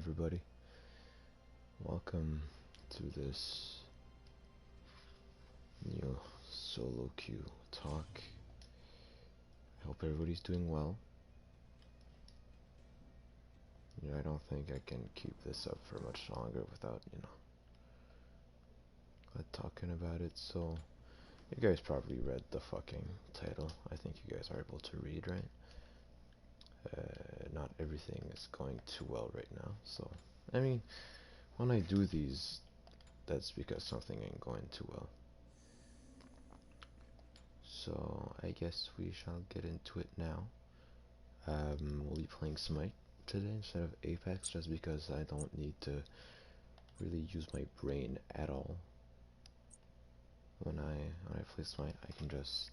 everybody. Welcome to this new SoloQ talk. I hope everybody's doing well. I don't think I can keep this up for much longer without, talking about it. So, you guys probably read the fucking title. I think you guys are able to read, right? Not everything is going too well right now. So, I mean, when I do these, that's because something ain't going too well. So, I guess we shall get into it now. We'll be playing Smite today instead of Apex, just because I don't need to really use my brain at all. When I play Smite, I can just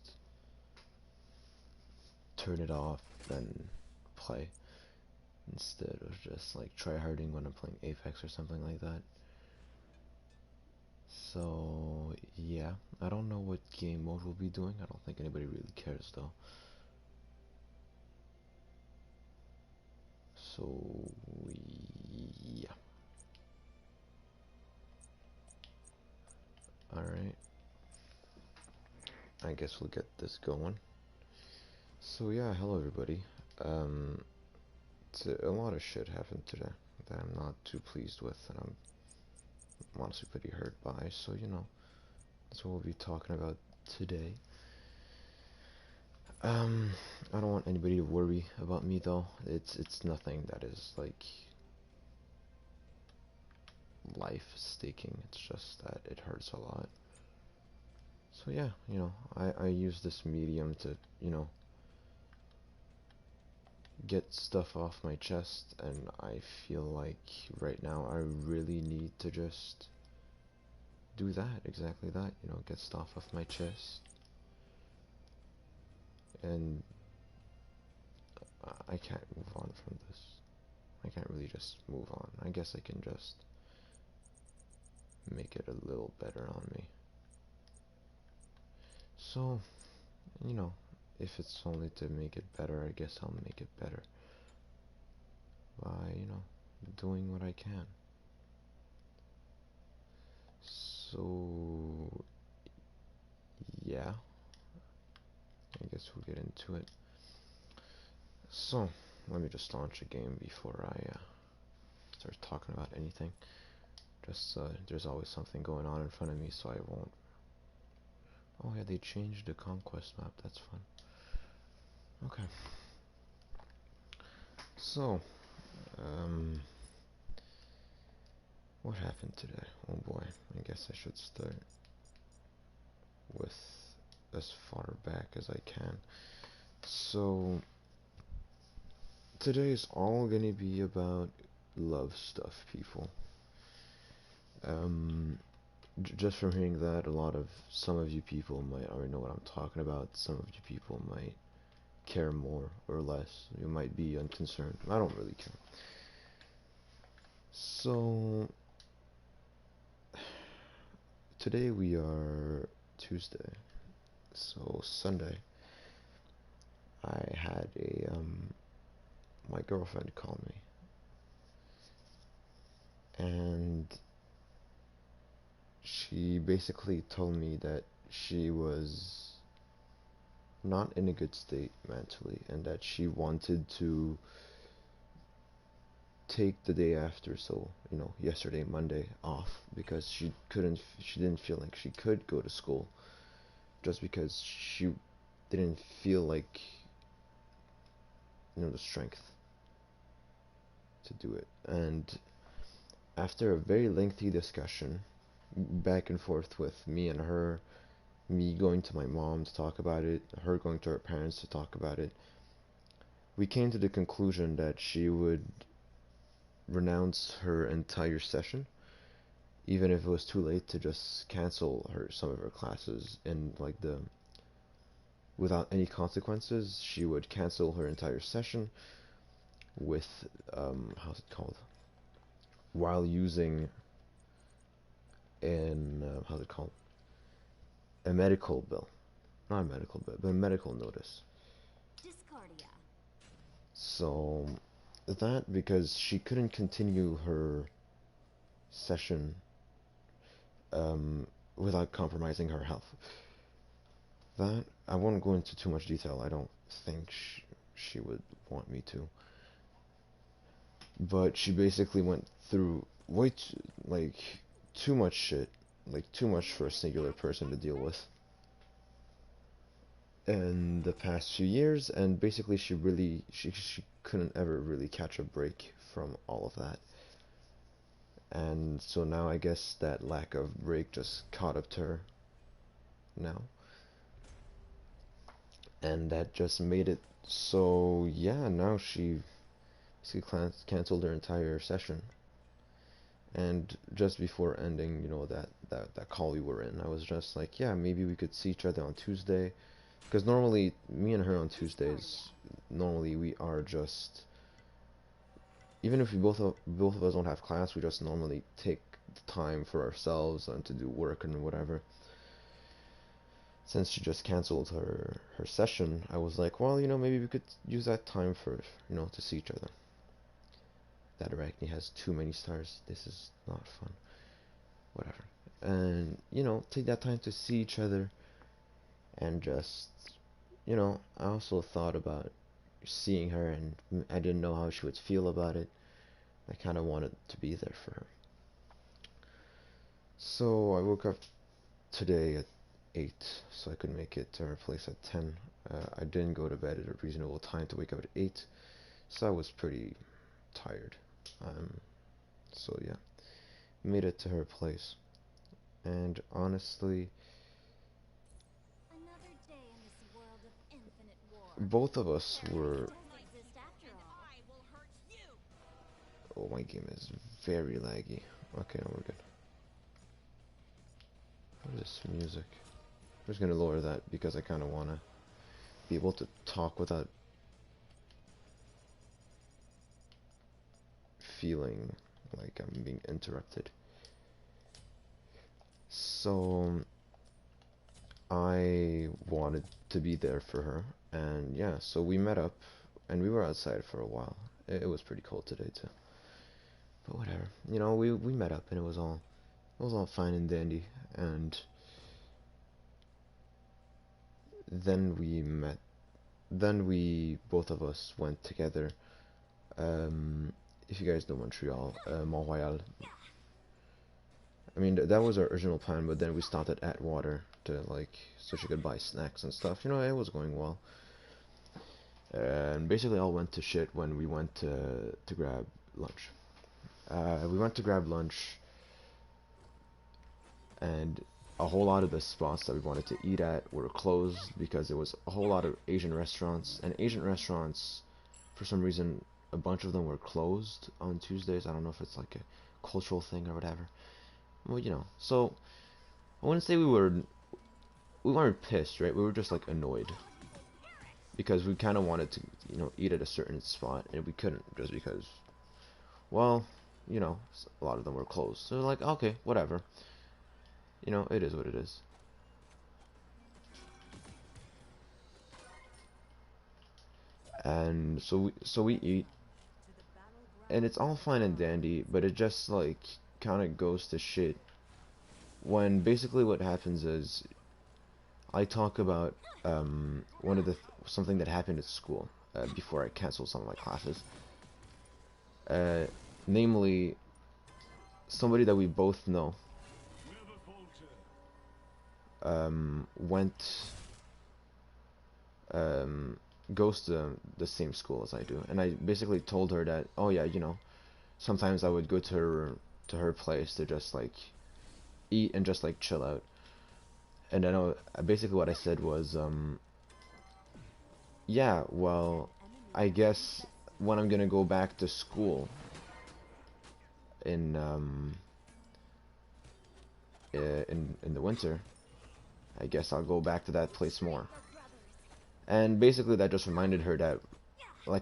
turn it off and play instead of just like tryharding when I'm playing Apex or something like that. So yeah, I don't know what game mode we'll be doing. I don't think anybody really cares though. So yeah. Alright. I guess we'll get this going. So yeah, hello everybody. A lot of shit happened today that I'm not too pleased with, and I'm honestly pretty hurt by. So that's what we'll be talking about today. I don't want anybody to worry about me though. It's nothing that is like life staking. It's just that it hurts a lot. So yeah, I use this medium to get stuff off my chest, and I feel like right now I really need to just do that, exactly that, get stuff off my chest. And I can't move on from this. I can't really just move on. I guess I can just make it a little better on me. So, if it's only to make it better, I guess I'll make it better by, doing what I can. So, yeah, I guess we'll get into it. So, let me just launch a game before I start talking about anything. Just, there's always something going on in front of me, so I won't. Oh yeah, they changed the conquest map, that's fun. Okay. So, what happened today? Oh boy, I guess I should start with as far back as I can. So, today is all gonna be about love stuff, people. Just from hearing that, some of you people might already know what I'm talking about. Some of you people might care more or less. You might be unconcerned. I don't really care. So, today we are Tuesday. So, Sunday, I had my girlfriend call me. And she basically told me that she was not in a good state mentally, and that she wanted to take the day after, so yesterday, Monday, off, because she didn't feel like she could go to school, just because she didn't feel like the strength to do it. And after a very lengthy discussion back and forth with me and her, me going to my mom to talk about it, her going to her parents to talk about it, we came to the conclusion that she would renounce her entire session, even if it was too late to just cancel some of her classes, and like without any consequences. She would cancel her entire session with how's it called, while using how's it called, a medical bill, not a medical bill, but a medical notice. Discardia. So that because she couldn't continue her session without compromising her health. That I won't go into too much detail. I don't think she would want me to. But she basically went through like too much shit, like too much for a singular person to deal with in the past few years, and basically she couldn't ever really catch a break from all of that. And so now I guess that lack of break just caught up to her now. And that just made it so, yeah, now she basically canceled her entire session. And just before ending, that call we were in, I was just like, yeah, maybe we could see each other on Tuesday. Because normally, me and her on Tuesdays, normally we are just, even if both of us don't have class, we just normally take the time for ourselves and to do work and whatever. Since she just canceled her session, I was like, well, maybe we could use that time for, to see each other. That Arachne has too many stars. This is not fun. Whatever. And, take that time to see each other and just, I also thought about seeing her and I didn't know how she would feel about it. I kind of wanted to be there for her. So I woke up today at 8 so I could make it to her place at 10. I didn't go to bed at a reasonable time to wake up at 8, so I was pretty tired. So yeah, made it to her place. And honestly, both of us were... Oh, my game is very laggy. Okay, no, we're good. What is this music? I'm just gonna lower that because I kind of want to be able to talk without feeling like I'm being interrupted. So I wanted to be there for her, and yeah, so we met up and we were outside for a while. It was pretty cold today too, but whatever. We met up and it was all fine and dandy. And then we met. Then we both of us went together. If you guys know Montreal, Mont-Royal. I mean, that was our original plan, but then we stopped at Atwater to so she could buy snacks and stuff. It was going well. And basically all went to shit when we went to grab lunch. We went to grab lunch, and a whole lot of the spots that we wanted to eat at were closed because there was a whole lot of Asian restaurants. And Asian restaurants, for some reason, a bunch of them were closed on Tuesdays. I don't know if it's like a cultural thing or whatever. Well, so I wouldn't say we weren't pissed, right? We were just annoyed because we kind of wanted to, eat at a certain spot and we couldn't just because, well, a lot of them were closed. So okay, whatever. It is what it is. And so we eat, and it's all fine and dandy, but it just kind of goes to shit when basically what happens is I talk about one of something that happened at school before I canceled some of my classes. Uh, Namely, somebody that we both know went goes to the same school as I do, and I basically told her that, oh yeah, sometimes I would go to her place to just eat and just chill out. And I know basically what I said was yeah, well, I guess when I'm gonna go back to school in in the winter, I guess I'll go back to that place more. And basically that just reminded her that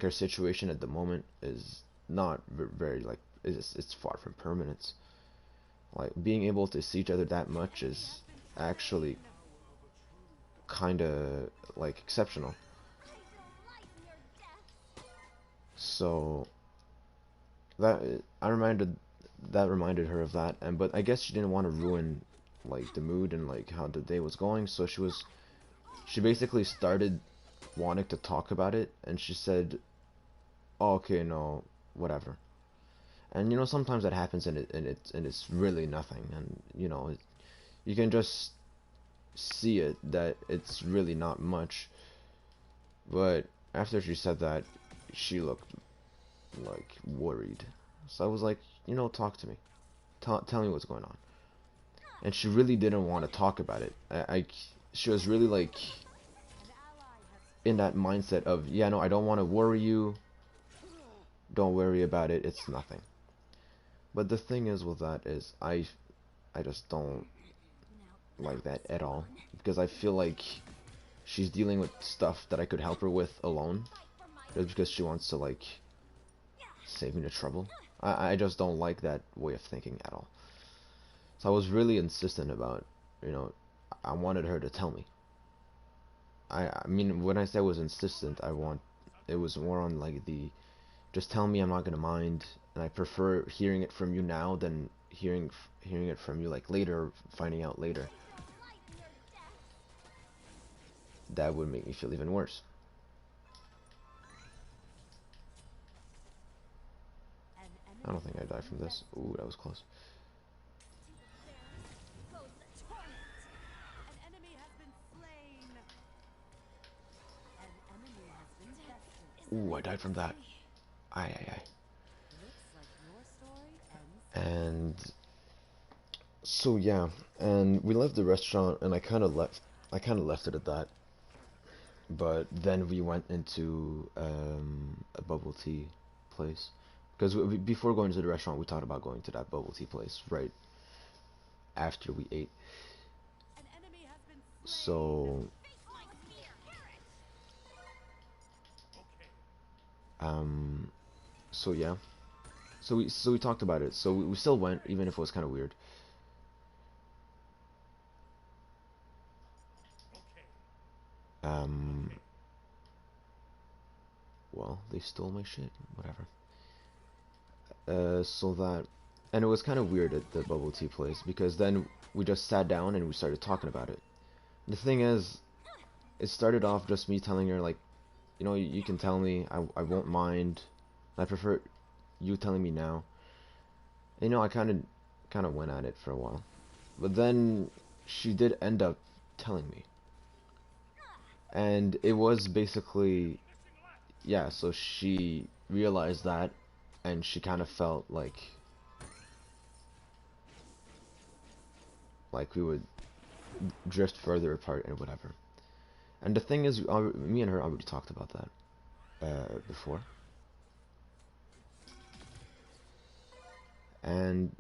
her situation at the moment is not very it's far from permanence. Being able to see each other that much is actually kind of exceptional. So that I reminded that reminded her of that, and but I guess she didn't want to ruin like the mood and like how the day was going, so she basically started wanting to talk about it, and she said, oh, okay, no, whatever. And you know, sometimes that happens, and it's really nothing, and you know, you can just see it that it's really not much. But after she said that, she looked like worried. So I was like, you know, talk to me. Tell me what's going on. And she really didn't want to talk about it. She was really like in that mindset of, yeah, no, I don't want to worry you. Don't worry about it. It's nothing. But the thing is with that is I just don't like that at all, because I feel like she's dealing with stuff that I could help her with alone, just because she wants to like save me the trouble. I just don't like that way of thinking at all. So I was really insistent about, you know, I wanted her to tell me. I mean, when I say I was insistent, it was more on like the, just tell me, I'm not gonna mind, and I prefer hearing it from you now than hearing it from you like later, finding out later. That would make me feel even worse. I don't think I died from this. Ooh, that was close. Ooh, I died from that. Aye, aye, aye. And so yeah, and we left the restaurant, and I kind of left it at that. But then we went into a bubble tea place, because before going to the restaurant, we thought about going to that bubble tea place right after we ate. So um, so yeah, so we talked about it. So we still went, even if it was kind of weird. Um, well, they stole my shit. Whatever. So that, and it was kind of weird at the bubble tea place, because then we just sat down and we started talking about it. The thing is, it started off just me telling her like, you know, you can tell me, I won't mind. I prefer you telling me now. And, you know, I kind of went at it for a while, but then she did end up telling me, and it was basically, yeah. So she realized that, and she kind of felt like we would drift further apart and whatever. And the thing is, me and her already talked about that before, and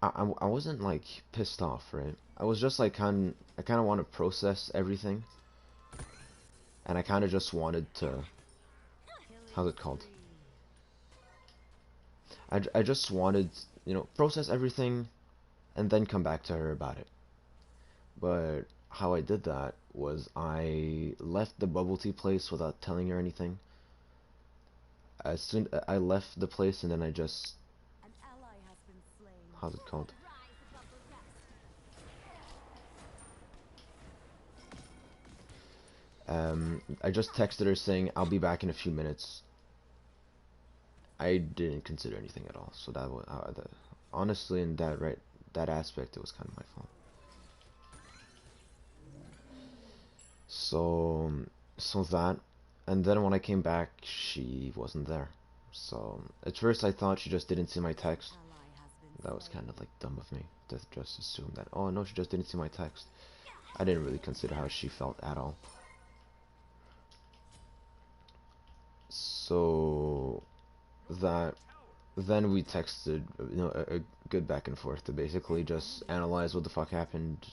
I wasn't like pissed off, right? I was just like I kind of want to process everything, and I kind of just wanted to, how's it called? I just wanted, you know, process everything and then come back to her about it. But how I did that was I left the bubble tea place without telling her anything. As soon I left the place, and then I just, how's it called? I just texted her saying I'll be back in a few minutes. I didn't consider anything at all, so that was honestly, in that aspect, it was kind of my fault. So so that, and then when I came back, she wasn't there. So at first I thought she just didn't see my text. That was kind of like dumb of me to just assume that, oh no, she just didn't see my text. I didn't really consider how she felt at all. So that, then we texted, you know, a good back and forth to basically just analyze what the fuck happened,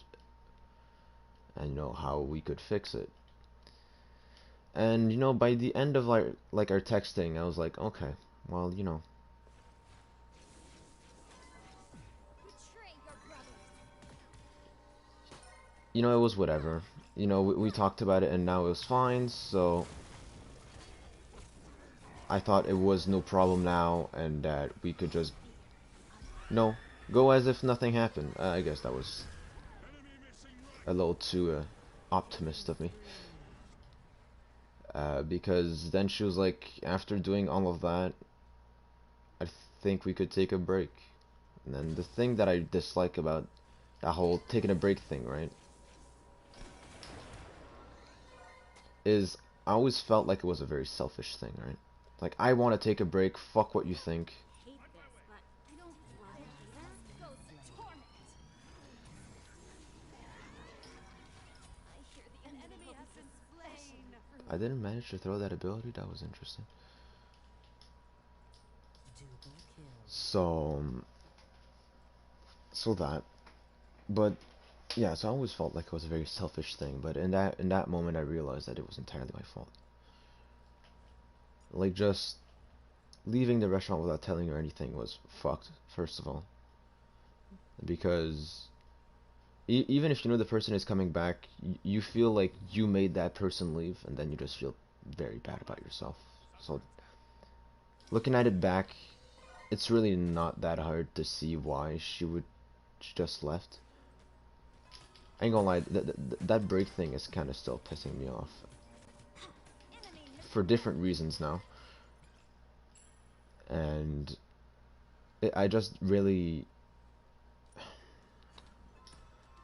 and you know how we could fix it. And you know, by the end of like our texting, I was like, okay, well, it was whatever. We talked about it, and now it was fine. So I thought it was no problem now, and that we could just, no, go as if nothing happened. I guess that was a little too optimist of me. Because then she was like, after doing all of that, I think we could take a break. And then the thing that I dislike about that whole taking a break thing, right, is I always felt like it was a very selfish thing, right? Like, I want to take a break, fuck what you think. I didn't manage to throw that ability, that was interesting. So, so that, but yeah, so I always felt like it was a very selfish thing, but in that moment I realized that it was entirely my fault. Like, just leaving the restaurant without telling her anything was fucked, first of all, because even if you know the person is coming back, you feel like you made that person leave, and then you just feel very bad about yourself. So, looking at it back, it's really not that hard to see why she just left. I ain't gonna lie, that break thing is kind of still pissing me off for different reasons now, and I just really,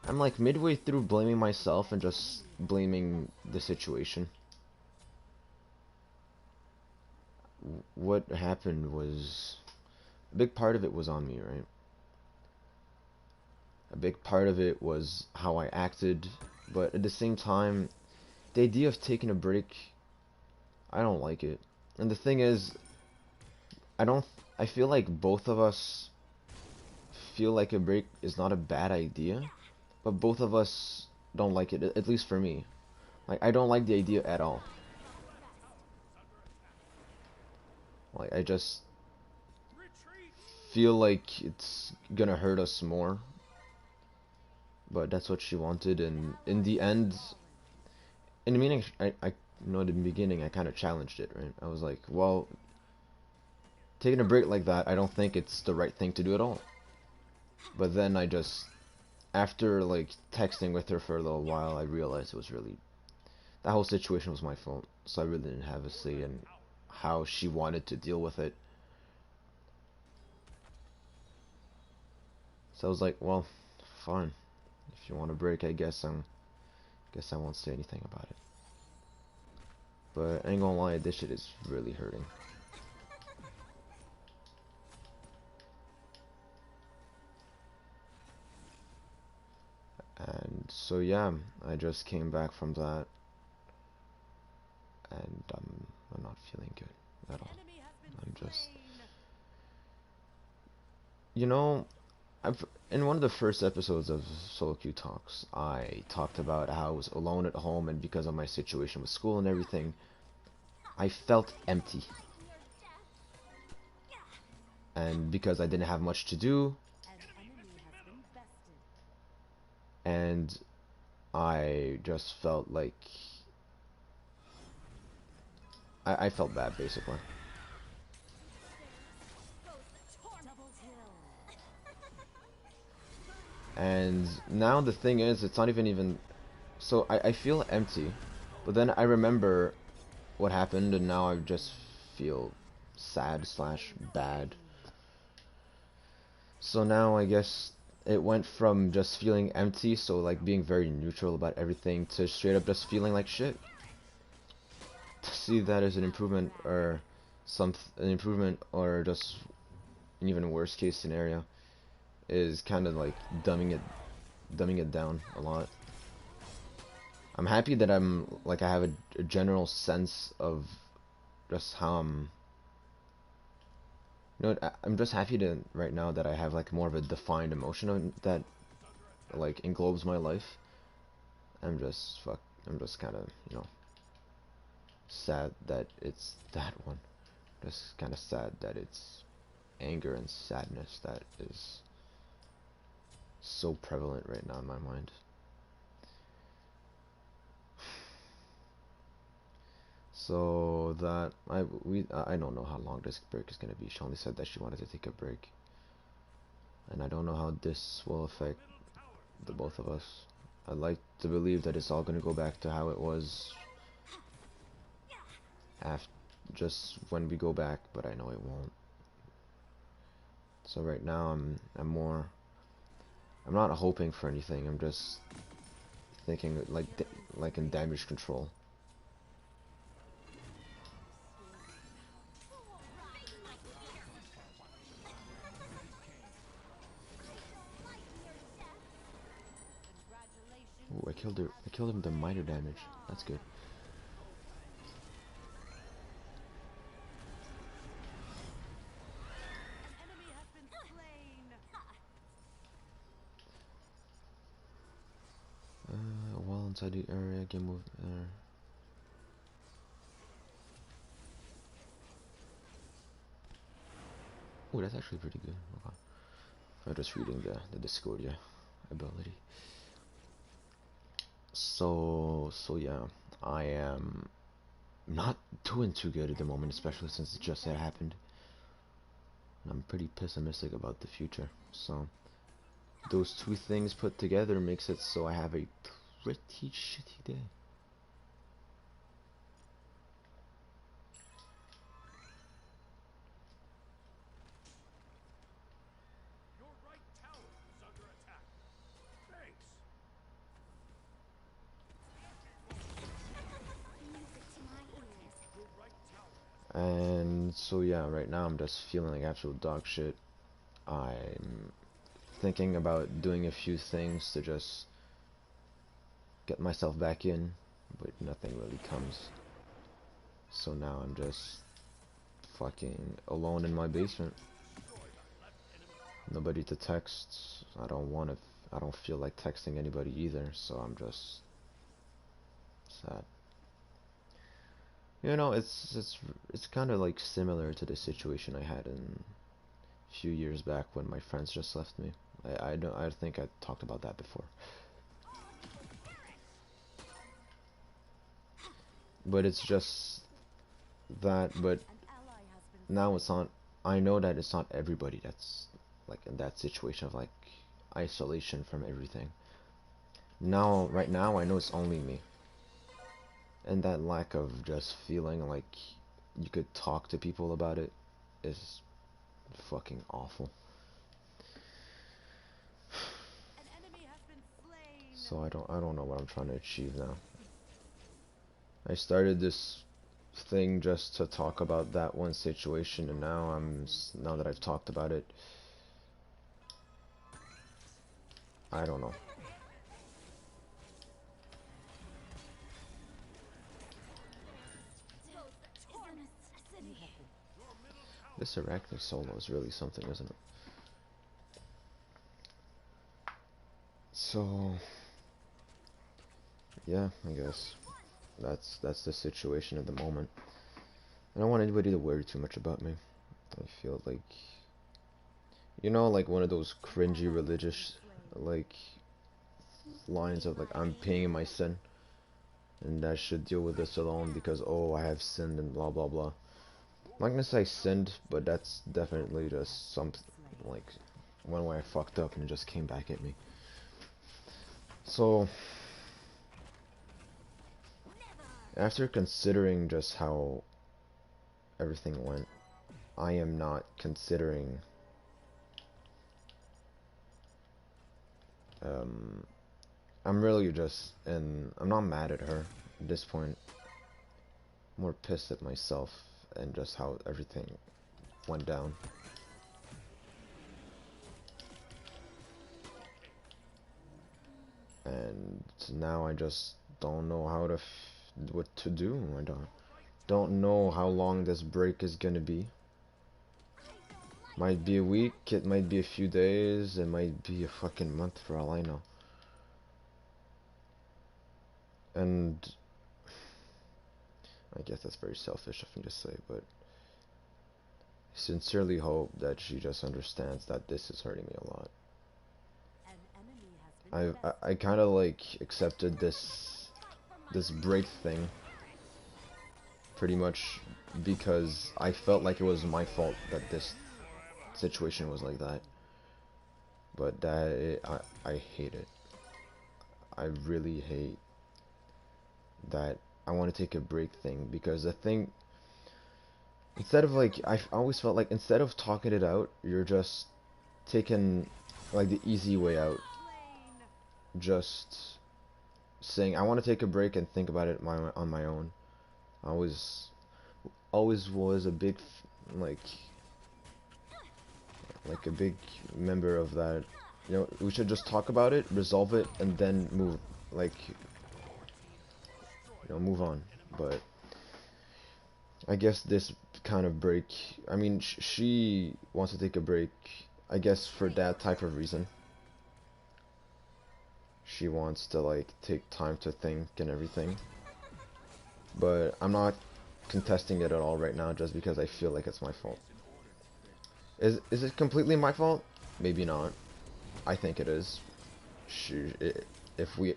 I'm like midway through blaming myself and just blaming the situation. What happened was, a big part of it was on me, right? A big part of it was how I acted, but at the same time, the idea of taking a break, I don't like it. And the thing is, I don't, I feel like both of us feel like a break is not a bad idea, but both of us don't like it, at least for me. Like, I don't like the idea at all. Like, I just feel like it's gonna hurt us more, but that's what she wanted, and in the end, in the beginning, I know in the beginning I kind of challenged it, right? I was like, well, taking a break like that, I don't think it's the right thing to do at all. But then I just, after like texting with her for a little while, I realized it was really, that whole situation was my fault. So I really didn't have a say in how she wanted to deal with it. So I was like, well, fine. If you want a break, guess I won't say anything about it. But I ain't gonna lie, this shit is really hurting. And so yeah, I just came back from that, and I'm not feeling good at all. I'm just, you know, I've in one of the first episodes of SoloQ Talks, I talked about how I was alone at home, and because of my situation with school and everything, I felt empty. And because I didn't have much to do, and I just felt like I felt bad basically. And now the thing is, it's not even so I feel empty, but then I remember what happened, and now I just feel sad slash bad. So now I guess it went from just feeling empty, so like being very neutral about everything, to straight up just feeling like shit. To see that as an improvement, or an improvement, or just an even worse case scenario, is kind of like dumbing it down a lot. I'm happy that I have a general sense of just how I'm just happy to right now that I have like more of a defined emotion that like englobes my life. I'm just kind of, sad that it's that one. Just kind of sad that it's anger and sadness that is so prevalent right now in my mind. So that I don't know how long this break is gonna be. She only said that she wanted to take a break, and I don't know how this will affect the both of us. I'd like to believe that it's all gonna go back to how it was after just when we go back, but I know it won't. So right now I'm not hoping for anything. I'm just thinking like in damage control. Ooh, I killed her. I killed him with the minor damage. That's good. While inside the area, game move. Oh, that's actually pretty good. Okay. I'm just reading the Discordia ability. So yeah, I am not doing too good at the moment, especially since it just had happened. I'm pretty pessimistic about the future. So those two things put together makes it so I have a pretty shitty day. And so yeah, right now I'm just feeling like absolute dog shit. I'm thinking about doing a few things to just get myself back in, but nothing really comes. So now I'm just fucking alone in my basement. Nobody to text. I don't feel like texting anybody either, so I'm just sad. You know, it's kind of like similar to the situation I had in a few years back when my friends just left me. I think I talked about that before. But it's just that, but now it's not, I know that it's not everybody that's like in that situation of like isolation from everything. Now, right now, I know it's only me. And that lack of just feeling like you could talk to people about it is fucking awful. So I don't know what I'm trying to achieve now. I started this thing just to talk about that one situation, and now that I've talked about it, I don't know. This Arachne solo is really something, isn't it? So yeah, I guess that's the situation at the moment. I don't want anybody to worry too much about me. I feel like, you know, like one of those cringy religious like lines of like I'm paying my sin and I should deal with this alone because oh I have sinned and blah blah blah. I'm not gonna say sinned, but that's definitely just something like one way I fucked up and it just came back at me. So after considering just how everything went, I am not considering um I'm really just, and I'm not mad at her at this point. I'm more pissed at myself and just how everything went down. And now I just don't know what to do. I don't know how long this break is gonna be. Might be a week, it might be a few days, it might be a fucking month for all I know. And I guess that's very selfish of me to say, but I sincerely hope that she just understands that this is hurting me a lot. I kind of like accepted this break thing pretty much because I felt like it was my fault that this situation was like that. But I hate it. I really hate that I want to take a break thing, because the thing, instead of like, I always felt like instead of talking it out, you're just taking like the easy way out. Just saying, I want to take a break and think about it on my own. I always was a big like a big member of that. You know, we should just talk about it, resolve it, and then move, like, move on. But I guess this kind of break, I mean, she wants to take a break, I guess, for that type of reason. She wants to, like, take time to think and everything. But I'm not contesting it at all right now just because I feel like it's my fault. Is it completely my fault? Maybe not. I think it is. If we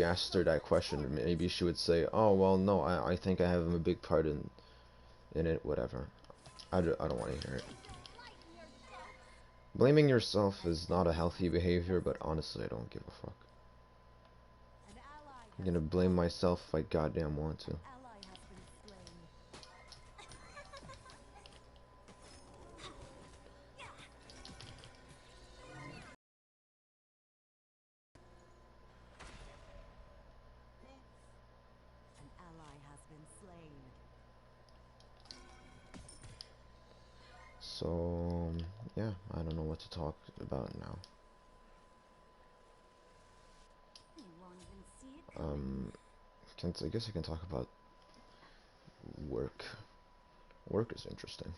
asked her that question, maybe she would say, "Oh well, no, I think I have a big part in it. Whatever." I don't want to hear it. Blaming yourself is not a healthy behavior, but honestly, I don't give a fuck. I'm gonna blame myself if I goddamn want to. So, yeah, I don't know what to talk about now. I guess I can talk about work. Work is interesting.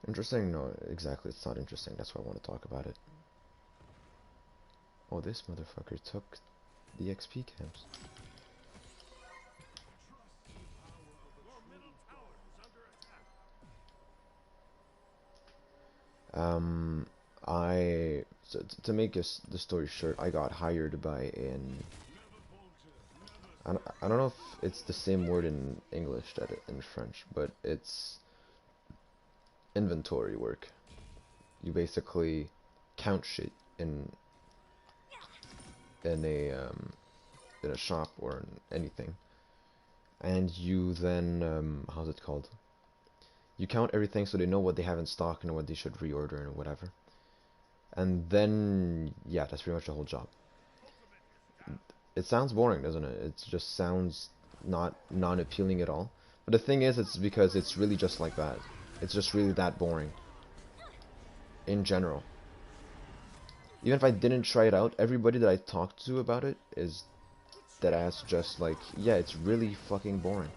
Interesting? No, exactly, it's not interesting. That's why I want to talk about it. Oh, this motherfucker took the XP camps. Um, to make the story short, I got hired by I don't know if it's the same word in English that in French, but it's inventory work. You basically count shit in in a um, in a shop or in anything, and you then how's it called? You count everything so they know what they have in stock and what they should reorder and whatever. And then yeah, that's pretty much the whole job. It sounds boring, doesn't it? It just sounds not non-appealing at all. But the thing is, it's because it's really just like that. It's just really that boring. In general. Even if I didn't try it out, everybody that I talked to about it is dead ass just like, yeah, it's really fucking boring.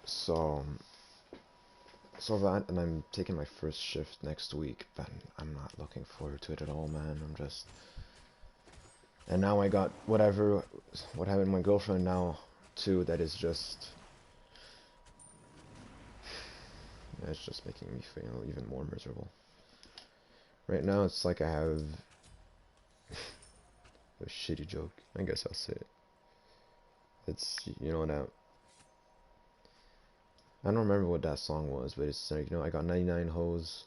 So, that, and I'm taking my first shift next week, but I'm not looking forward to it at all, man. I'm just... And now I got what happened to my girlfriend now, too, that is just... It's just making me feel even more miserable. Right now, it's like I have a shitty joke. I guess I'll say it. It's, you know, now... I don't remember what that song was, but it's like, I got 99 hoes,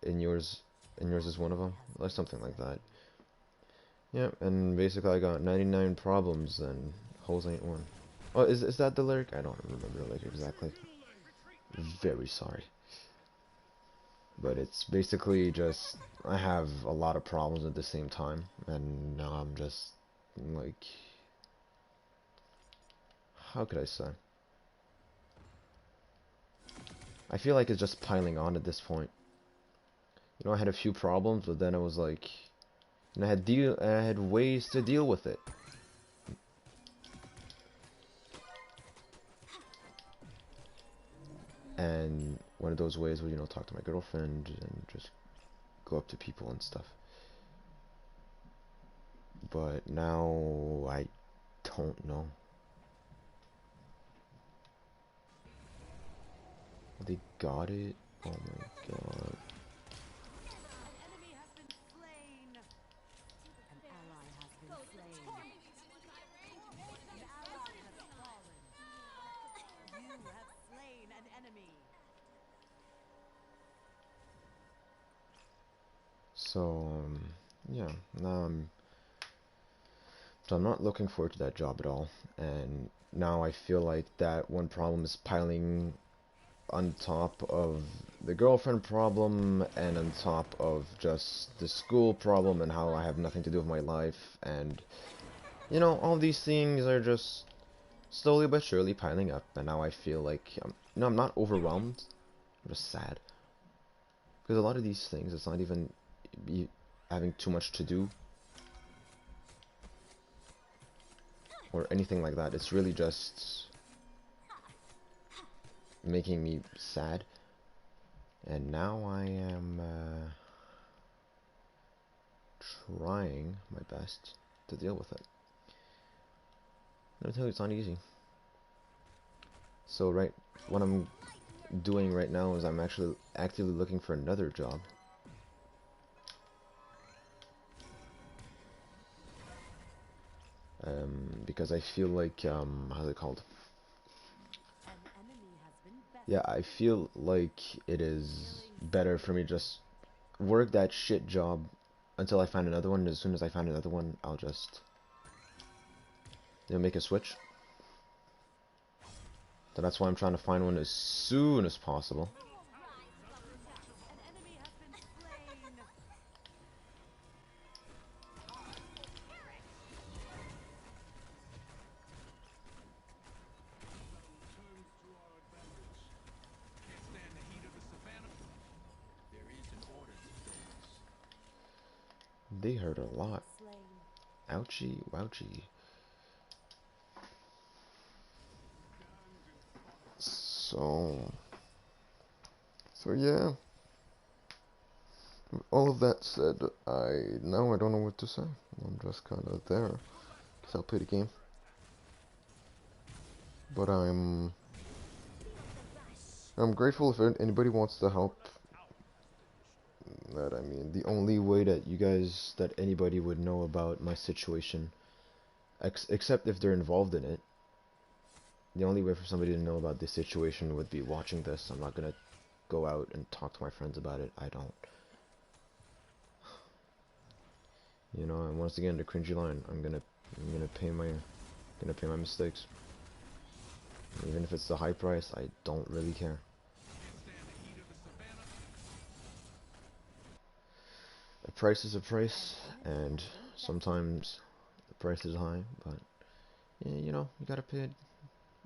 and yours is one of them, or something like that. Yeah, and basically I got 99 problems, and hoes ain't one. Oh, is that the lyric? I don't remember the lyric exactly. Very sorry. But it's basically just, I have a lot of problems at the same time, and now I'm just, like, how could I say? I feel like it's just piling on at this point. I had a few problems, but then I was like, and I had ways to deal with it. And one of those ways was, talk to my girlfriend and just go up to people and stuff. But now I don't know. They got it? Oh my god. So, yeah, now so I'm not looking forward to that job at all. And now I feel like that one problem is piling on top of the girlfriend problem and on top of just the school problem and how I have nothing to do with my life. And, all these things are just slowly but surely piling up. And now I feel like, I'm not overwhelmed. I'm just sad. Because a lot of these things, it's not even having too much to do or anything like that. It's really just making me sad. And now I am trying my best to deal with it. I tell you, it's not easy. So what I'm doing right now is I'm actually actively looking for another job. Because I feel like, how's it called? Yeah, I feel like it is better for me to just work that shit job until I find another one. As soon as I find another one, I'll just, make a switch. So that's why I'm trying to find one as soon as possible. They hurt a lot. Ouchie, wouchie. So yeah. With all of that said, I don't know what to say. I'm just kind of there. Cause I'll play the game. But I'm grateful if anybody wants to help. That I mean, the only way that anybody would know about my situation, except if they're involved in it, the only way for somebody to know about this situation would be watching this. I'm not gonna go out and talk to my friends about it. I don't. And once again, the cringy line. I'm gonna pay my mistakes. Even if it's the high price, I don't really care. A price is a price, and sometimes the price is high, but yeah, you gotta pay it,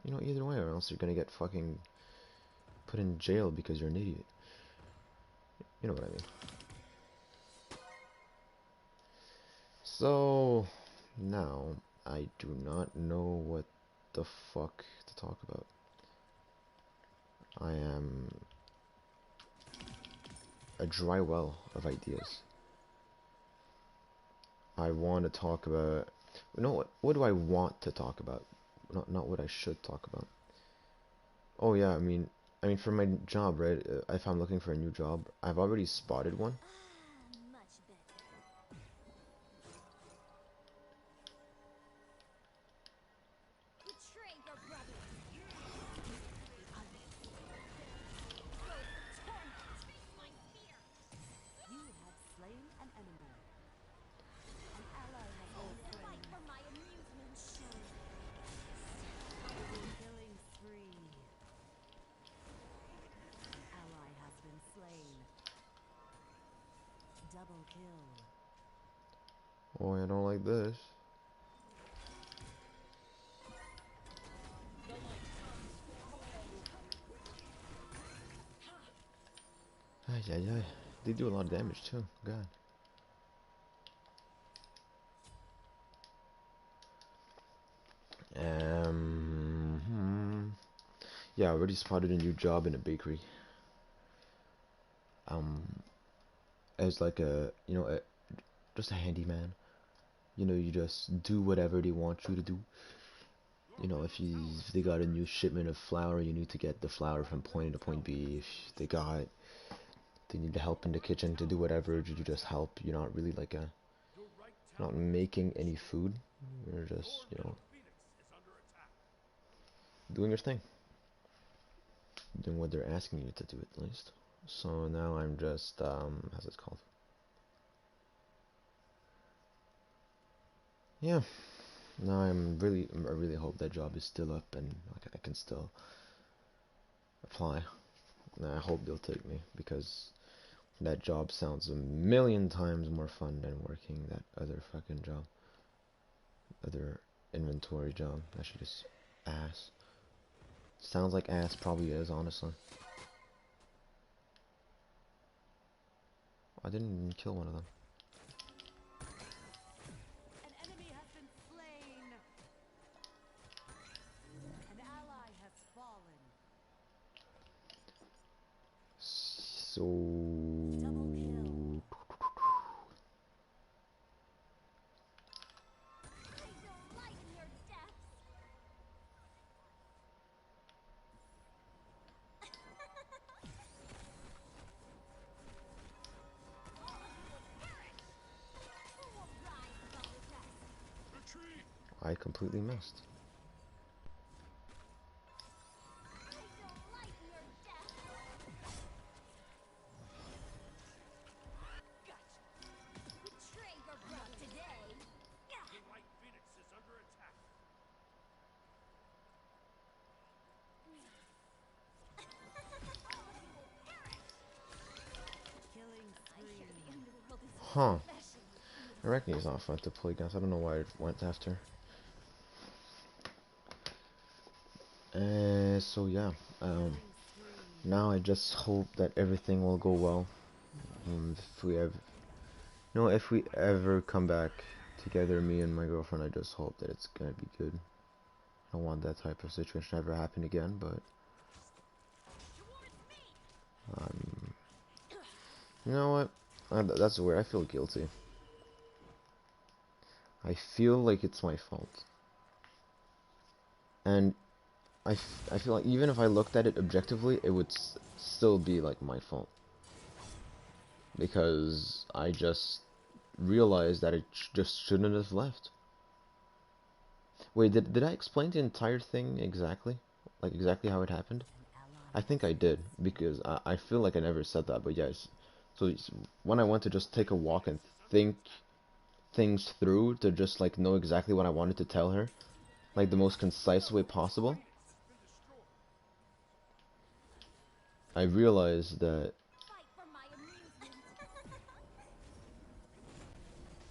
either way, or else you're gonna get fucking put in jail because you're an idiot. You know what I mean. So, now, I do not know what the fuck to talk about. I am a dry well of ideas. I want to talk about... what do I want to talk about? Not what I should talk about. Oh yeah, I mean for my job, right? If I'm looking for a new job, I've already spotted one. Oh, I don't like this. Ay, ay, ay. They do a lot of damage too. God. Yeah, I already spotted a new job in a bakery. As like just a handyman. You just do whatever they want you to do. If they got a new shipment of flour, you need to get the flour from point A to point B. If they need help in the kitchen to do whatever, you just help. You're not really not making any food. You're just, doing your thing. Doing what they're asking you to do at least. So now I'm just, how's it called? yeah, no, I really hope that job is still up and like I can still apply. And I hope they'll take me because that job sounds a million times more fun than working that other fucking job, other inventory job. That shit is ass. Sounds like ass, probably is, honestly. I didn't even kill one of them. An enemy has been slain. An ally has fallen. So Double kill. I don't like your deaths. All of you will perish. Who will rise above the rest? Retreat. I completely missed. I don't like your deaths. Gotcha. Betray your blood today. The White Phoenix is under attack. All of you will perish. Killing spree. I hear the underworld is Huh. especially Arachne beautiful. is not fun to play against. I don't know why I went after. So yeah. Um, Killing spree. Now I just hope that everything will go well. If we have, if we ever come back together, me and my girlfriend, I just hope that it's gonna be good. I don't want that type of situation to ever happen again, but Towards me. um, you know what? That's where I feel guilty. I feel like it's my fault, and I feel like even if I looked at it objectively, it would still be like my fault because I just realized that it just shouldn't have left. Wait, did I explain the entire thing exactly? Like exactly how it happened? An ally I has think I did been because slain. I feel like I never said that, but yes. So when I went to just take a walk and think things through to just like know exactly what I wanted to tell her, like the most concise way possible, I realized that Fight for my amusement.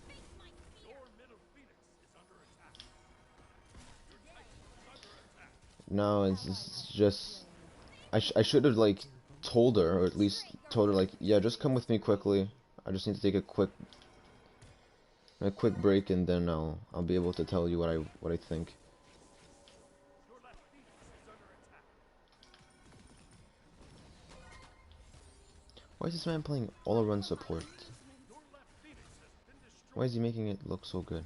Face my fear. Your middle phoenix is under attack. Your titan is under attack. now An ally it's has been just slain. I should have like told her or at least told her like yeah just come with me quickly. I just need to take a quick break and then I'll be able to tell you what I think. Your left phoenix is under attack. Why is this man playing all Fight around for my support? amusement. Your left phoenix has been Why is destroyed. he making it look so good?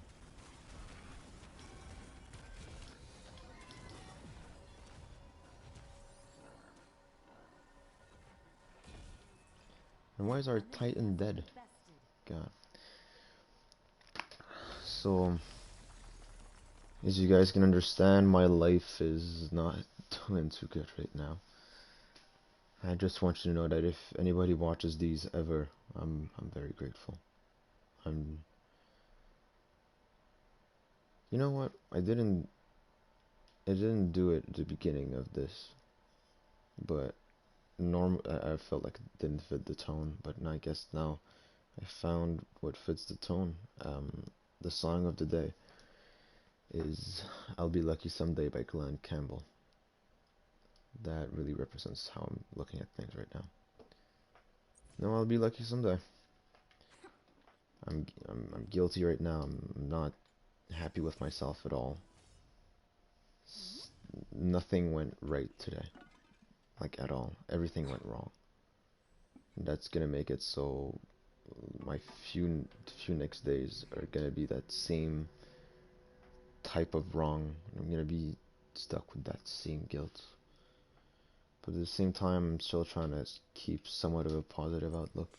And why is our An enemy has Titan been dead? bested. God. So, as you guys can understand, my life is not doing too good right now. I just want you to know that if anybody watches these ever, I'm very grateful. I'm You know what? I didn't do it at the beginning of this, but I felt like it didn't fit the tone, but I guess now I found what fits the tone. The song of the day is I'll Be Lucky Someday by Glenn Campbell. That really represents how I'm looking at things right now. No, I'll be lucky someday. I'm guilty right now. I'm not happy with myself at all. Nothing went right today. Like at all. Everything went wrong. And that's gonna make it so my few next days are gonna be that same type of wrong. I'm gonna be stuck with that same guilt. But at the same time, I'm still trying to keep somewhat of a positive outlook.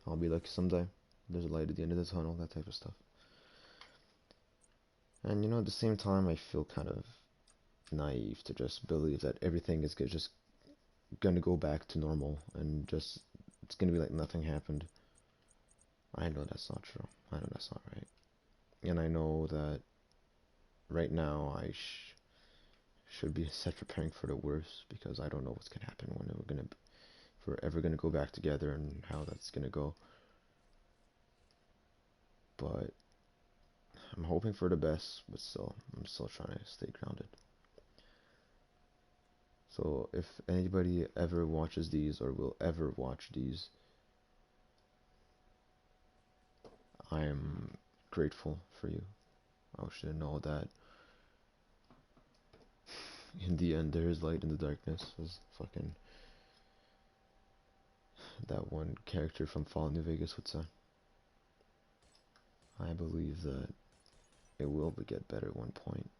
I'll be lucky someday. There's a light at the end of the tunnel, that type of stuff. And at the same time, I feel kind of naive to just believe that everything is just gonna go back to normal and just it's gonna be like nothing happened. I know that's not true. I know that's not right. And I know that right now should be set preparing for the worst because I don't know what's gonna happen when if we're ever gonna go back together and how that's gonna go. But I'm hoping for the best, but still, I'm still trying to stay grounded. So if anybody ever watches these or will ever watch these, I am grateful for you. I want you to know that in the end, there is light in the darkness, as fucking that one character from Fallout New Vegas would say. I believe that it will get better at one point,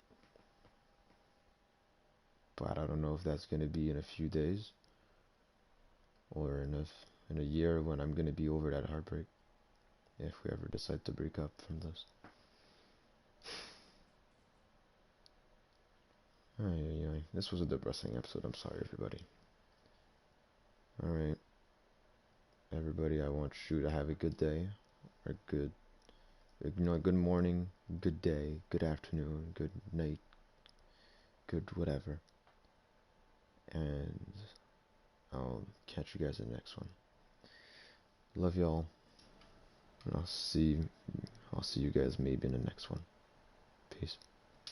but I don't know if that's gonna be in a few days or in a year when I'm gonna be over that heartbreak. If we ever decide to break up from this. Ay. This was a depressing episode. I'm sorry, everybody. Alright, everybody, I want you to have a good day, or good morning, good day, good afternoon, good night, good whatever. And I'll catch you guys in the next one. Love y'all. And I'll see you guys maybe in the next one. Peace.